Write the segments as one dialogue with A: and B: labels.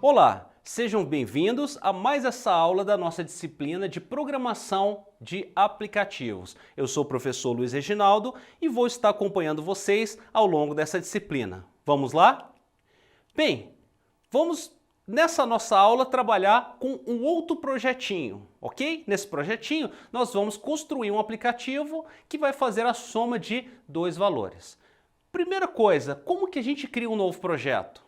A: Olá, sejam bem-vindos a mais essa aula da nossa disciplina de Programação de Aplicativos. Eu sou o professor Luiz Reginaldo e vou estar acompanhando vocês ao longo dessa disciplina. Vamos lá? Bem, vamos nessa nossa aula trabalhar com um outro projetinho, ok? Nesse projetinho nós vamos construir um aplicativo que vai fazer a soma de dois valores. Primeira coisa, como que a gente cria um novo projeto?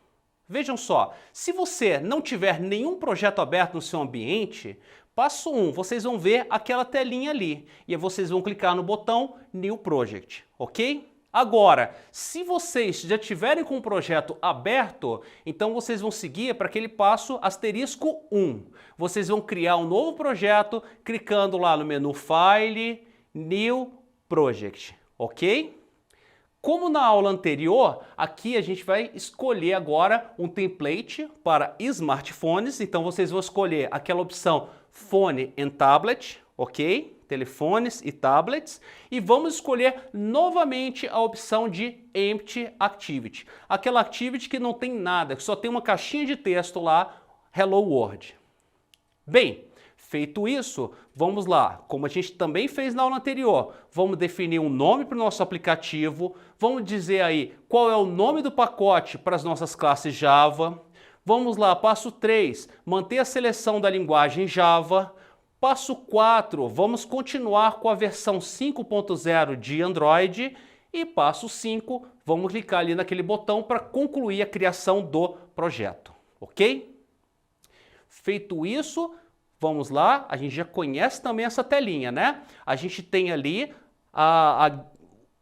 A: Vejam só, se você não tiver nenhum projeto aberto no seu ambiente, passo 1, vocês vão ver aquela telinha ali e aí vocês vão clicar no botão New Project, ok? Agora, se vocês já tiverem com o projeto aberto, então vocês vão seguir para aquele passo asterisco 1. Vocês vão criar um novo projeto clicando lá no menu File, New Project, ok? Como na aula anterior, aqui a gente vai escolher agora um template para smartphones, então vocês vão escolher aquela opção Phone and Tablet, ok? Telefones e tablets, e vamos escolher novamente a opção de Empty Activity, aquela activity que não tem nada, que só tem uma caixinha de texto lá, Hello World. Bem, feito isso, vamos lá, como a gente também fez na aula anterior, vamos definir um nome para o nosso aplicativo, vamos dizer aí qual é o nome do pacote para as nossas classes Java, vamos lá, passo 3, manter a seleção da linguagem Java, passo 4, vamos continuar com a versão 5.0 de Android e passo 5, vamos clicar ali naquele botão para concluir a criação do projeto, ok? Feito isso, vamos lá, a gente já conhece também essa telinha, né? A gente tem ali a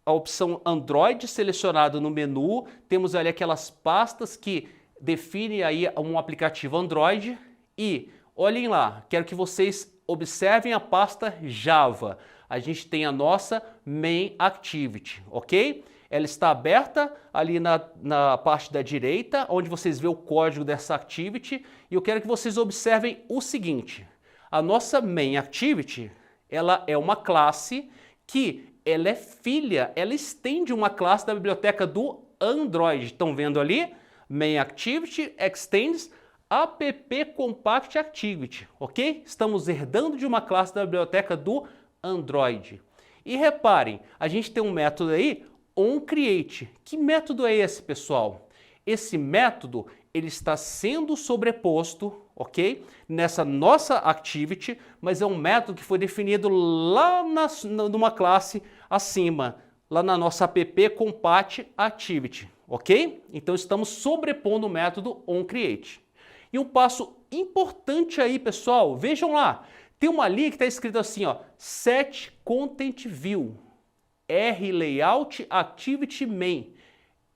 A: opção Android selecionada no menu, temos ali aquelas pastas que definem aí um aplicativo Android e olhem lá, quero que vocês observem a pasta Java. A gente tem a nossa Main Activity, ok? Ela está aberta ali na parte da direita, onde vocês vê o código dessa activity, e eu quero que vocês observem o seguinte. A nossa Main Activity, ela é uma classe que ela é filha, ela estende uma classe da biblioteca do Android. Estão vendo ali? Main Activity extends app compact activity, ok? Estamos herdando de uma classe da biblioteca do Android. E reparem, a gente tem um método aí, onCreate. Que método é esse, pessoal? Esse método, ele está sendo sobreposto, ok? Nessa nossa activity, mas é um método que foi definido lá numa classe acima, lá na nossa app compact activity, ok? Então estamos sobrepondo o método onCreate. E um passo importante aí, pessoal, vejam lá, tem uma linha que está escrito assim, ó, Set Content View, R Layout Activity Main.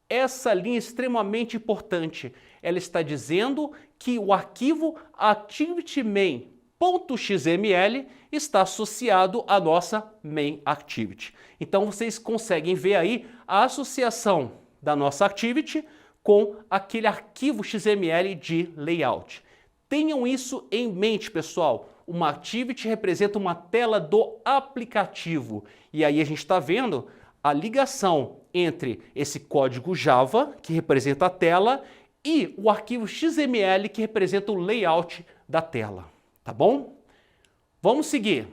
A: Essa linha é extremamente importante. Ela está dizendo que o arquivo ActivityMain.xml está associado à nossa Main Activity. Então vocês conseguem ver aí a associação da nossa Activity com aquele arquivo XML de layout. Tenham isso em mente, pessoal. Uma activity representa uma tela do aplicativo. E aí a gente está vendo a ligação entre esse código Java, que representa a tela, e o arquivo XML, que representa o layout da tela. Tá bom? Vamos seguir.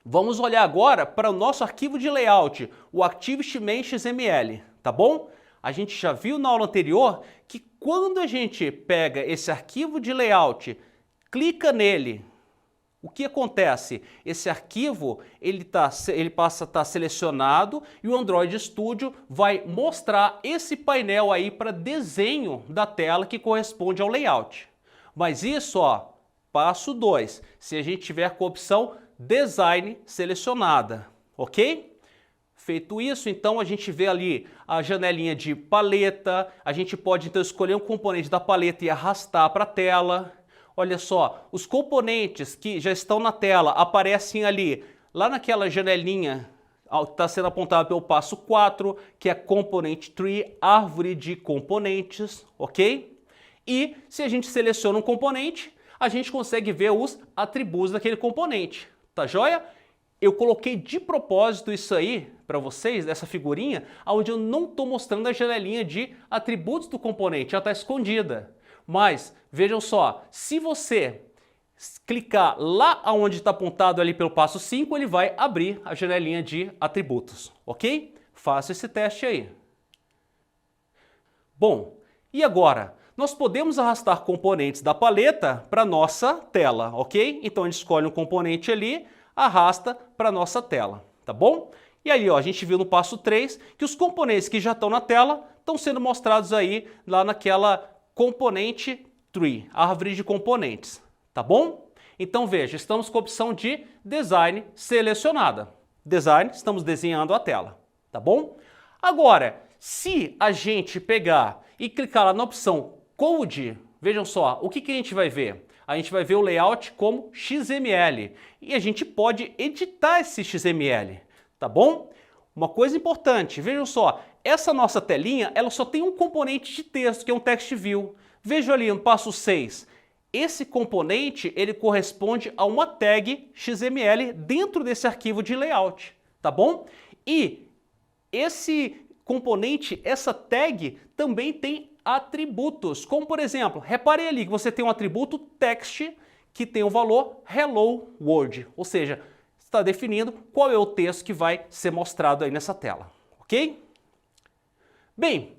A: Vamos olhar agora para o nosso arquivo de layout, o ActivityMain.xml. Tá bom? A gente já viu na aula anterior que quando a gente pega esse arquivo de layout, clica nele, o que acontece? Esse arquivo ele passa a estar selecionado e o Android Studio vai mostrar esse painel aí para desenho da tela que corresponde ao layout. Mas isso, ó, passo 2, se a gente tiver com a opção Design selecionada, ok? Feito isso, então a gente vê ali a janelinha de paleta, a gente pode então escolher um componente da paleta e arrastar para a tela. Olha só, os componentes que já estão na tela aparecem ali, lá naquela janelinha que está sendo apontada pelo passo 4, que é Component Tree, árvore de componentes, ok? E se a gente seleciona um componente, a gente consegue ver os atributos daquele componente, tá joia? Eu coloquei de propósito isso aí para vocês, dessa figurinha, onde eu não estou mostrando a janelinha de atributos do componente, ela está escondida. Mas, vejam só, se você clicar lá onde está apontado ali pelo passo 5, ele vai abrir a janelinha de atributos, ok? Faça esse teste aí. Bom, e agora? Nós podemos arrastar componentes da paleta para a nossa tela, ok? Então a gente escolhe um componente ali, arrasta para a nossa tela, tá bom? E aí, ó, a gente viu no passo 3 que os componentes que já estão na tela estão sendo mostrados aí lá naquela componente tree, árvore de componentes, tá bom? Então veja, estamos com a opção de design selecionada. Design, estamos desenhando a tela, tá bom? Agora, se a gente pegar e clicar lá na opção Code, vejam só, o que a gente vai ver? A gente vai ver o layout como XML e a gente pode editar esse XML, tá bom? Uma coisa importante, vejam só, essa nossa telinha, ela só tem um componente de texto, que é um text view. Veja ali no passo 6, esse componente, ele corresponde a uma tag XML dentro desse arquivo de layout, tá bom? E esse componente, essa tag, também tem atributos, como por exemplo, repare ali que você tem um atributo text que tem o valor Hello World, ou seja, está definindo qual é o texto que vai ser mostrado aí nessa tela, ok? Bem,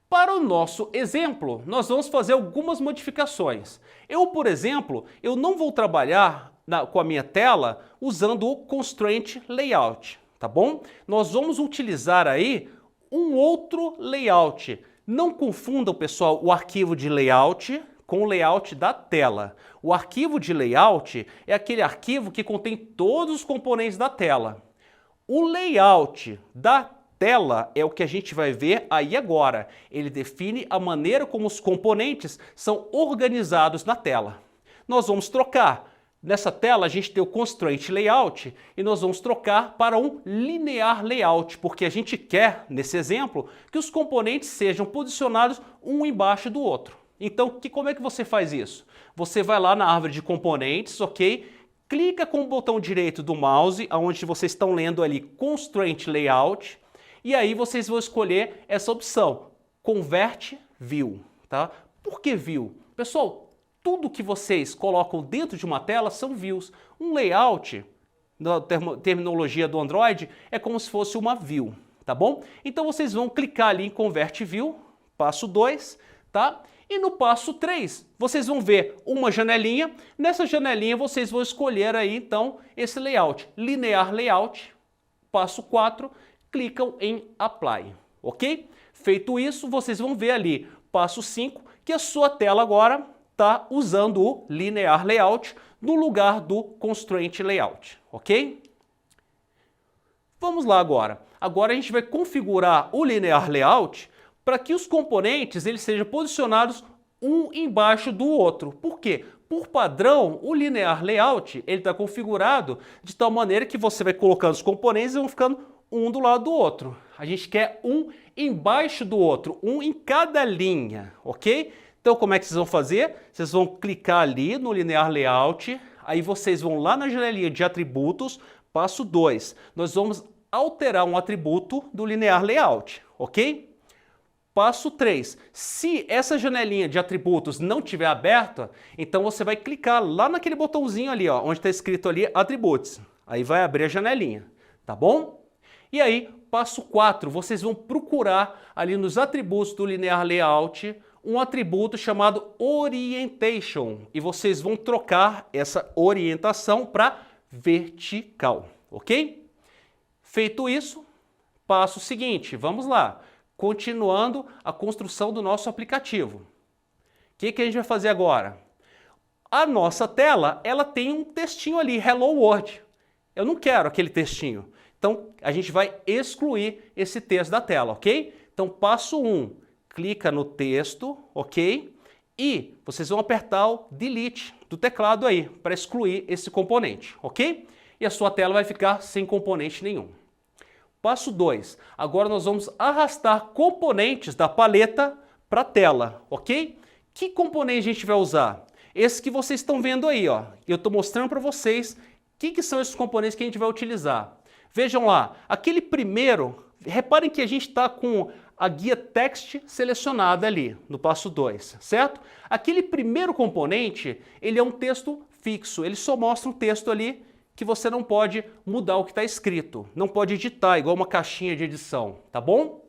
A: para o nosso exemplo, nós vamos fazer algumas modificações. Eu, por exemplo, eu não vou trabalhar com a minha tela usando o Constraint Layout, tá bom? Nós vamos utilizar aí um outro layout. Não confundam, pessoal, o arquivo de layout com o layout da tela. O arquivo de layout é aquele arquivo que contém todos os componentes da tela. O layout da tela é o que a gente vai ver aí agora. Ele define a maneira como os componentes são organizados na tela. Nós vamos trocar. Nessa tela a gente tem o Constraint Layout e nós vamos trocar para um Linear Layout, porque a gente quer, nesse exemplo, que os componentes sejam posicionados um embaixo do outro. Então, como é que você faz isso? Você vai lá na árvore de componentes, ok? Clica com o botão direito do mouse, onde vocês estão lendo ali Constraint Layout, e aí vocês vão escolher essa opção, Convert View, tá? Por que View? Pessoal, tudo que vocês colocam dentro de uma tela são views. Um layout, na terminologia do Android, é como se fosse uma view, tá bom? Então vocês vão clicar ali em Convert View, passo 2, tá? E no passo 3, vocês vão ver uma janelinha. Nessa janelinha vocês vão escolher aí então esse layout, Linear Layout. Passo 4, clicam em Apply, ok? Feito isso, vocês vão ver ali, passo 5, que a sua tela agora está usando o Linear Layout no lugar do Constraint Layout, ok? Vamos lá agora. Agora a gente vai configurar o Linear Layout para que os componentes eles sejam posicionados um embaixo do outro. Por quê? Por padrão, o Linear Layout ele está configurado de tal maneira que você vai colocando os componentes e vão ficando um do lado do outro. A gente quer um embaixo do outro, um em cada linha, ok? Então, como é que vocês vão fazer? Vocês vão clicar ali no Linear Layout, aí vocês vão lá na janelinha de atributos, passo 2. Nós vamos alterar um atributo do Linear Layout, ok? Passo 3. Se essa janelinha de atributos não estiver aberta, então você vai clicar lá naquele botãozinho ali, ó, onde está escrito ali Atributos. Aí vai abrir a janelinha, tá bom? E aí, passo 4, vocês vão procurar ali nos atributos do Linear Layout um atributo chamado Orientation e vocês vão trocar essa orientação para vertical, ok? Feito isso, passo seguinte, vamos lá, continuando a construção do nosso aplicativo. O que a gente vai fazer agora? A nossa tela, ela tem um textinho ali, Hello World. Eu não quero aquele textinho. Então, a gente vai excluir esse texto da tela, ok? Então, passo 1. Clica no texto, ok? E vocês vão apertar o Delete do teclado aí, para excluir esse componente, ok? E a sua tela vai ficar sem componente nenhum. Passo 2. Agora nós vamos arrastar componentes da paleta para a tela, ok? Que componente a gente vai usar? Esse que vocês estão vendo aí, ó. Eu estou mostrando para vocês que são esses componentes que a gente vai utilizar. Vejam lá, aquele primeiro, reparem que a gente está com a guia text selecionada ali, no passo 2, certo? Aquele primeiro componente, ele é um texto fixo, ele só mostra um texto ali que você não pode mudar o que está escrito, não pode editar, igual uma caixinha de edição, tá bom?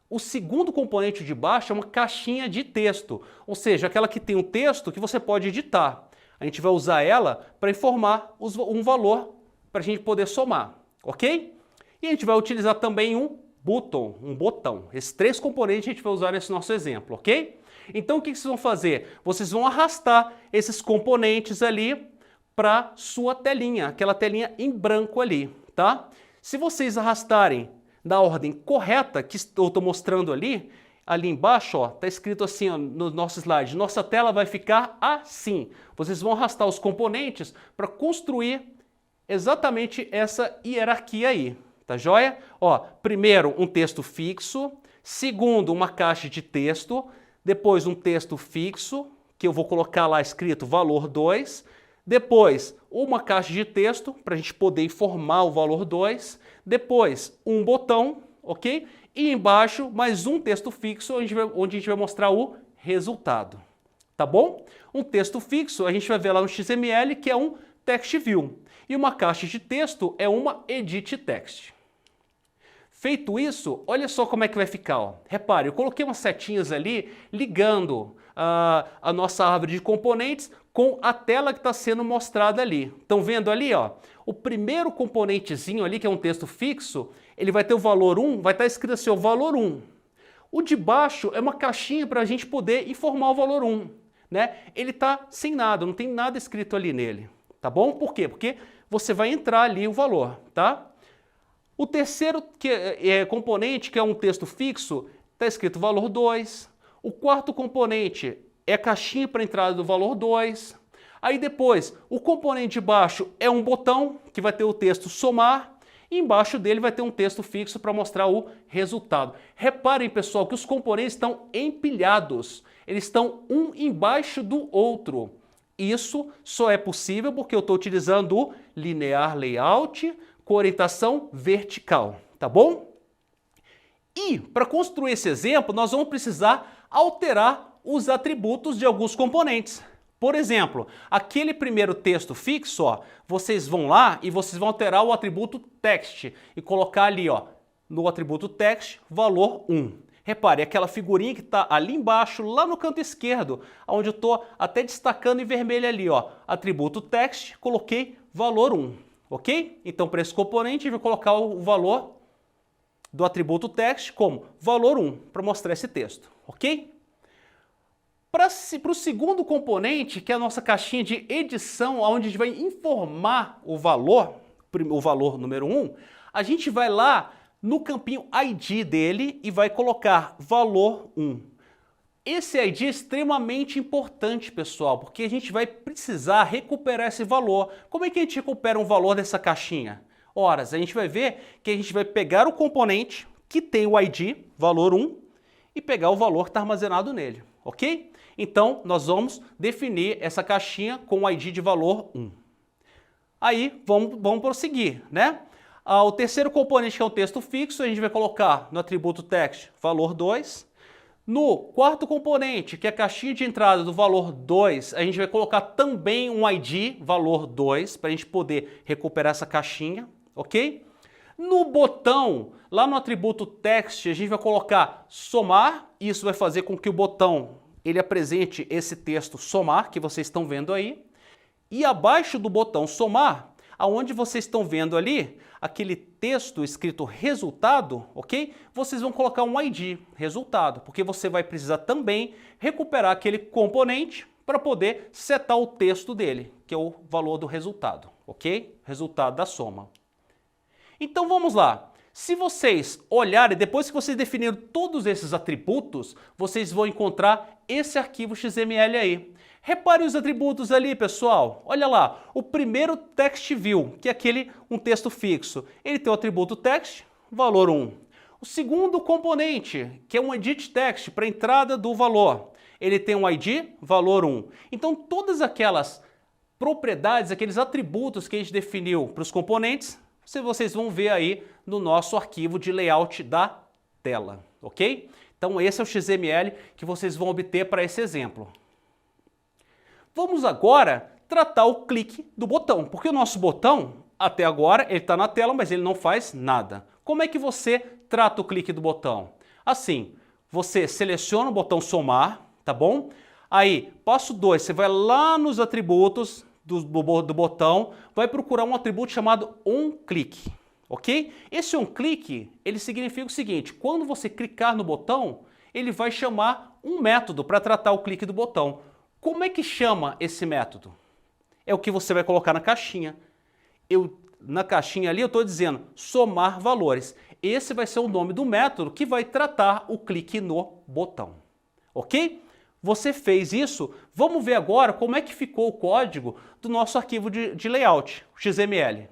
A: O segundo componente de baixo é uma caixinha de texto, ou seja, aquela que tem um texto que você pode editar. A gente vai usar ela para informar um valor para a gente poder somar, ok? E a gente vai utilizar também um botão. Esses três componentes a gente vai usar nesse nosso exemplo, ok? Então o que vocês vão fazer? Vocês vão arrastar esses componentes ali para sua telinha, aquela telinha em branco ali, tá? Se vocês arrastarem na ordem correta que eu estou mostrando ali embaixo, ó, tá escrito assim, ó, no nosso slide, nossa tela vai ficar assim. Vocês vão arrastar os componentes para construir exatamente essa hierarquia aí. Tá joia? Ó, primeiro um texto fixo, segundo uma caixa de texto, depois um texto fixo, que eu vou colocar lá escrito valor 2, depois uma caixa de texto, para a gente poder informar o valor 2, depois um botão, ok? E embaixo mais um texto fixo, onde a gente vai mostrar o resultado. Tá bom? Um texto fixo, a gente vai ver lá no XML, que é um text view. E uma caixa de texto é uma edit text. Feito isso, olha só como é que vai ficar. Ó. Repare, eu coloquei umas setinhas ali ligando a nossa árvore de componentes com a tela que está sendo mostrada ali. Estão vendo ali? Ó, o primeiro componentezinho ali, que é um texto fixo, ele vai ter o valor 1, vai estar escrito assim, o valor 1. O de baixo é uma caixinha para a gente poder informar o valor 1. Né? Ele está sem nada, não tem nada escrito ali nele. Tá bom? Por quê? Porque você vai entrar ali o valor, tá? O terceiro componente, que é um texto fixo, está escrito valor 2. O quarto componente é a caixinha para entrada do valor 2. Aí depois, o componente de baixo é um botão, que vai ter o texto somar. E embaixo dele vai ter um texto fixo para mostrar o resultado. Reparem, pessoal, que os componentes estão empilhados. Eles estão um embaixo do outro. Isso só é possível porque eu estou utilizando o linear layout com orientação vertical, tá bom? E para construir esse exemplo, nós vamos precisar alterar os atributos de alguns componentes. Por exemplo, aquele primeiro texto fixo, ó, vocês vão lá e vocês vão alterar o atributo text e colocar ali, ó, no atributo text, valor 1. Repare, aquela figurinha que está ali embaixo, lá no canto esquerdo, onde eu estou até destacando em vermelho ali, ó, atributo text, coloquei valor 1. Ok? Então, para esse componente, eu vou colocar o valor do atributo text como valor 1, para mostrar esse texto. Ok? Para o segundo componente, que é a nossa caixinha de edição, onde a gente vai informar o valor número 1, a gente vai lá no campinho ID dele e vai colocar valor 1. Esse ID é extremamente importante, pessoal, porque a gente vai precisar recuperar esse valor. Como é que a gente recupera um valor dessa caixinha? Ora, a gente vai ver que a gente vai pegar o componente que tem o ID, valor 1, e pegar o valor que está armazenado nele, ok? Então, nós vamos definir essa caixinha com o ID de valor 1. Aí, vamos prosseguir, né? O terceiro componente, que é o texto fixo, a gente vai colocar no atributo text valor 2. No quarto componente, que é a caixinha de entrada do valor 2, a gente vai colocar também um ID, valor 2, para a gente poder recuperar essa caixinha, ok? No botão, lá no atributo text, a gente vai colocar somar, isso vai fazer com que o botão ele apresente esse texto somar, que vocês estão vendo aí. E abaixo do botão somar, aonde vocês estão vendo ali, aquele texto escrito resultado, ok? Vocês vão colocar um ID, resultado, porque você vai precisar também recuperar aquele componente para poder setar o texto dele, que é o valor do resultado, ok? Resultado da soma. Então vamos lá. Se vocês olharem, depois que vocês definiram todos esses atributos, vocês vão encontrar esse arquivo XML aí. Reparem os atributos ali, pessoal. Olha lá, o primeiro text view, que é um texto fixo. Ele tem o atributo text, valor 1. O segundo componente, que é um edit text para entrada do valor. Ele tem um ID, valor 1. Então, todas aquelas propriedades, aqueles atributos que a gente definiu para os componentes, vocês vão ver aí no nosso arquivo de layout da tela. ok? Então esse é o XML que vocês vão obter para esse exemplo. Vamos agora tratar o clique do botão, porque o nosso botão, até agora, ele está na tela, mas ele não faz nada. Como é que você trata o clique do botão? Assim, você seleciona o botão somar, tá bom? Aí, passo 2, você vai lá nos atributos do botão, vai procurar um atributo chamado onClick, ok? Esse onClick, ele significa o seguinte, quando você clicar no botão, ele vai chamar um método para tratar o clique do botão. Como é que chama esse método? É o que você vai colocar na caixinha. Na caixinha ali eu estou dizendo somar valores. Esse vai ser o nome do método que vai tratar o clique no botão, ok? Você fez isso, vamos ver agora como é que ficou o código do nosso arquivo de layout, XML.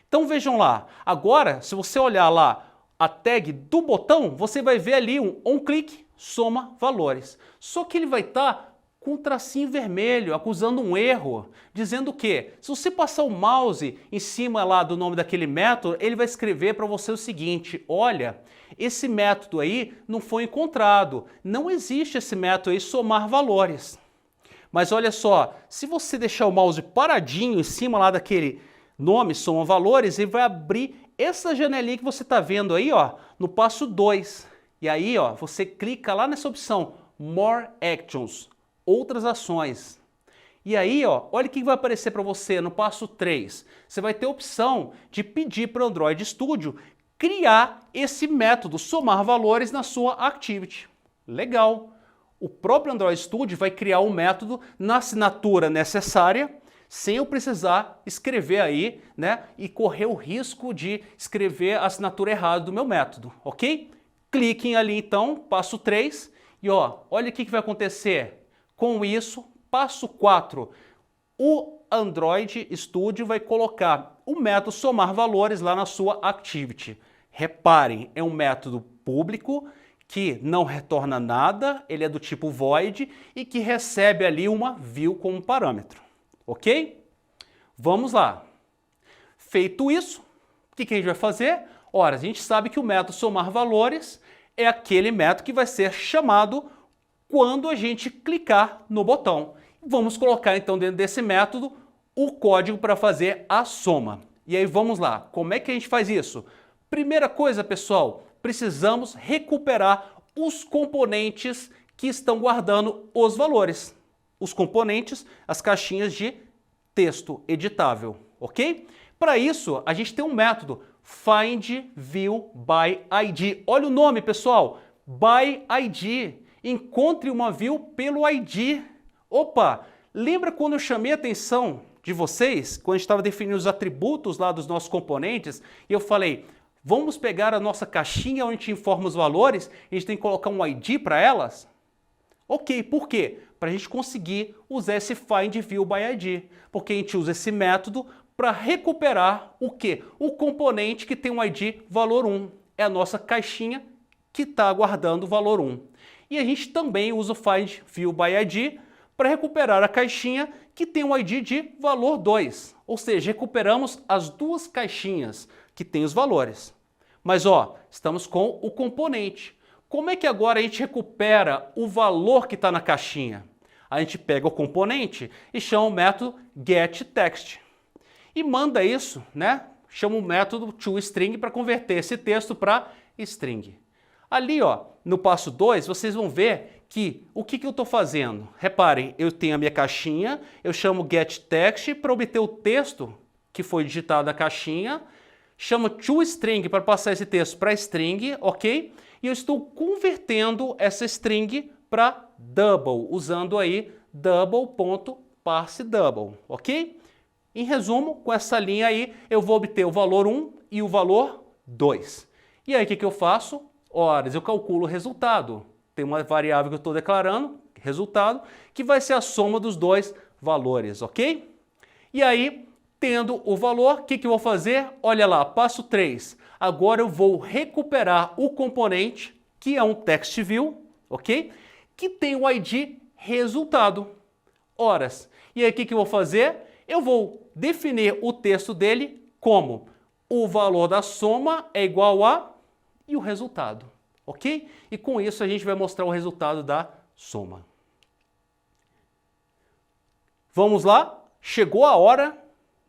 A: Então vejam lá, agora se você olhar lá a tag do botão, você vai ver ali um onClick soma valores. Só que ele vai estar com um tracinho vermelho, acusando um erro, dizendo que se você passar o mouse em cima lá do nome daquele método, ele vai escrever para você o seguinte, olha, esse método aí não foi encontrado, não existe esse método aí somar valores. Mas olha só, se você deixar o mouse paradinho em cima lá daquele nome soma valores, ele vai abrir essa janelinha que você está vendo aí, ó, no passo 2. E aí, ó, você clica lá nessa opção More Actions, outras ações. E aí, ó, olha o que vai aparecer para você no passo 3. Você vai ter a opção de pedir para o Android Studio criar esse método somar valores na sua Activity. Legal! O próprio Android Studio vai criar um método na assinatura necessária, sem eu precisar escrever aí, né, e correr o risco de escrever a assinatura errada do meu método, ok? Cliquem ali então, passo 3, e ó, olha o que vai acontecer. Com isso, passo 4, o Android Studio vai colocar o método somar valores lá na sua Activity. Reparem, é um método público que não retorna nada, ele é do tipo void e que recebe ali uma view como parâmetro, ok? Vamos lá. Feito isso, o que a gente vai fazer? Ora, a gente sabe que o método somar valores é aquele método que vai ser chamado quando a gente clicar no botão. Vamos colocar então dentro desse método o código para fazer a soma. E aí vamos lá, como é que a gente faz isso? Primeira coisa, pessoal, precisamos recuperar os componentes que estão guardando os valores. Os componentes, as caixinhas de texto editável, ok? Para isso, a gente tem um método findViewById. Olha o nome, pessoal, byId. Encontre uma view pelo ID. Opa, lembra quando eu chamei a atenção de vocês, quando a gente estava definindo os atributos lá dos nossos componentes, e eu falei, vamos pegar a nossa caixinha onde a gente informa os valores, e a gente tem que colocar um ID para elas? Ok, por quê? Para a gente conseguir usar esse findViewById, porque a gente usa esse método para recuperar o quê? O componente que tem um ID valor 1. É a nossa caixinha que está guardando o valor 1. E a gente também usa o findViewById para recuperar a caixinha que tem um ID de valor 2. Ou seja, recuperamos as duas caixinhas que têm os valores. Mas ó, estamos com o componente. Como é que agora a gente recupera o valor que está na caixinha? A gente pega o componente e chama o método getText. E manda isso, né? Chama o método toString para converter esse texto para string. Ali, ó, no passo 2, vocês vão ver que o que eu estou fazendo? Reparem, eu tenho a minha caixinha, eu chamo getText para obter o texto que foi digitado na caixinha, chamo toString para passar esse texto para string, ok? E eu estou convertendo essa string para double, usando aí double.parseDouble, ok? Em resumo, com essa linha aí, eu vou obter o valor 1 e o valor 2. E aí, o que eu faço? Ora, eu calculo o resultado. Tem uma variável que eu estou declarando, resultado, que vai ser a soma dos dois valores, ok? E aí, tendo o valor, o que eu vou fazer? Olha lá, passo 3. Agora eu vou recuperar o componente, que é um TextView, ok? Que tem o ID resultado. Horas. E aí, o que eu vou fazer? Eu vou definir o texto dele como o valor da soma é igual a e o resultado, ok? E com isso a gente vai mostrar o resultado da soma. Vamos lá? Chegou a hora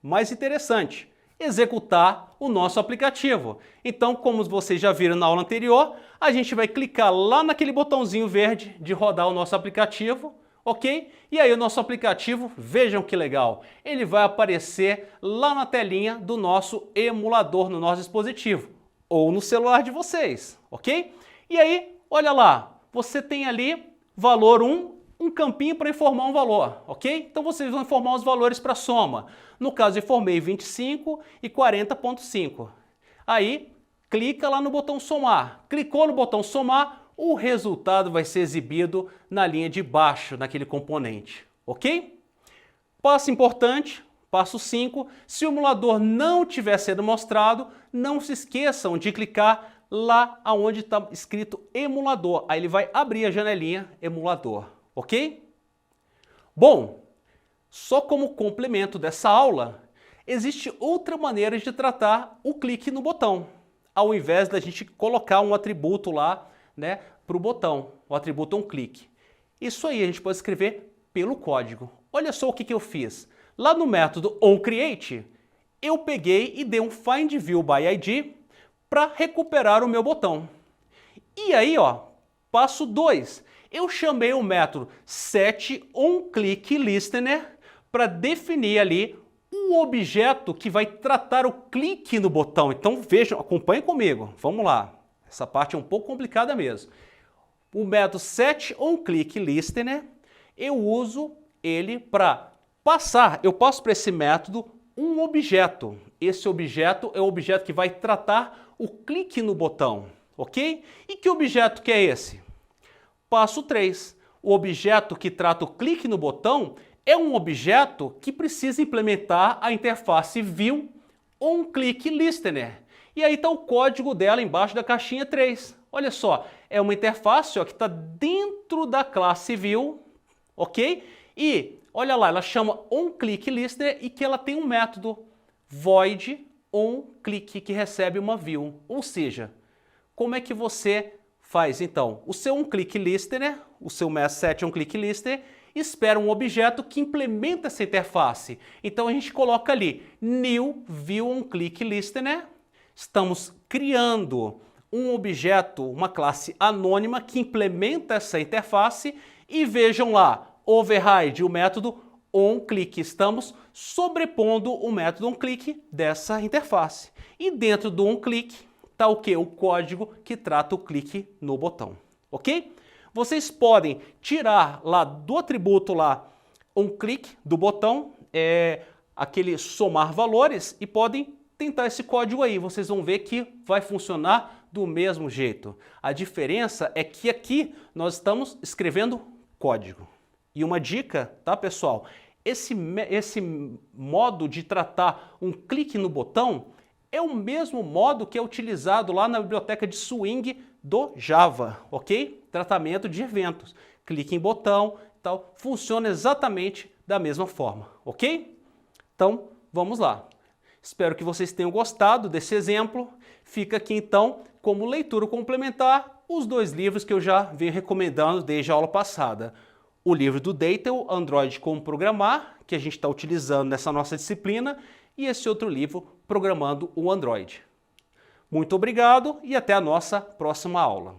A: mais interessante, executar o nosso aplicativo. Então, como vocês já viram na aula anterior, a gente vai clicar lá naquele botãozinho verde de rodar o nosso aplicativo, ok? E aí o nosso aplicativo, vejam que legal, ele vai aparecer lá na telinha do nosso emulador no nosso dispositivo, ou no celular de vocês, ok? E aí, olha lá, você tem ali valor 1, um campinho para informar um valor, ok? Então vocês vão informar os valores para soma. No caso, eu informei 25 e 40,5. Aí, clica lá no botão somar. Clicou no botão somar, o resultado vai ser exibido na linha de baixo, naquele componente, ok? Passo importante, passo 5, se o emulador não tiver sendo mostrado, não se esqueçam de clicar lá onde está escrito emulador. Aí ele vai abrir a janelinha emulador, ok? Bom, só como complemento dessa aula, existe outra maneira de tratar o clique no botão, ao invés da gente colocar um atributo lá, né, para o botão, o atributo onClick. Isso aí a gente pode escrever pelo código. Olha só o que eu fiz. Lá no método onCreate, eu peguei e dei um findViewById para recuperar o meu botão. E aí, ó, passo 2. Eu chamei o método setOnClickListener para definir ali um objeto que vai tratar o clique no botão. Então vejam, acompanhem comigo. Vamos lá. Essa parte é um pouco complicada mesmo. O método setOnClickListener, eu uso ele para passar, eu passo para esse método um objeto. Esse objeto é o objeto que vai tratar o clique no botão, ok? E que objeto que é esse? Passo 3. O objeto que trata o clique no botão é um objeto que precisa implementar a interface ViewOnClickListener. E aí está o código dela embaixo da caixinha 3. Olha só, é uma interface ó, que está dentro da classe View, ok? E olha lá, ela chama onClickListener e que ela tem um método voidOnClick que recebe uma view. Ou seja, como é que você faz então? O seu onClickListener, o seu setOnClickListener, espera um objeto que implementa essa interface. Então a gente coloca ali new ViewOnClickListener. Estamos criando um objeto, uma classe anônima que implementa essa interface e vejam lá, override o método onClick. Estamos sobrepondo o método onClick dessa interface. E dentro do onClick está o que? O código que trata o clique no botão, ok? Vocês podem tirar lá do atributo lá onClick do botão, aquele somar valores e podem tentar esse código aí. Vocês vão ver que vai funcionar do mesmo jeito. A diferença é que aqui nós estamos escrevendo código. E uma dica, tá pessoal? Esse modo de tratar um clique no botão é o mesmo modo que é utilizado lá na biblioteca de swing do Java, ok? Tratamento de eventos. Clique em botão, tal, funciona exatamente da mesma forma, ok? Então, vamos lá. Espero que vocês tenham gostado desse exemplo. Fica aqui então, como leitura complementar, os dois livros que eu já venho recomendando desde a aula passada. O livro do Deitel, Android Como Programar, que a gente está utilizando nessa nossa disciplina, e esse outro livro, Programando o Android. Muito obrigado e até a nossa próxima aula.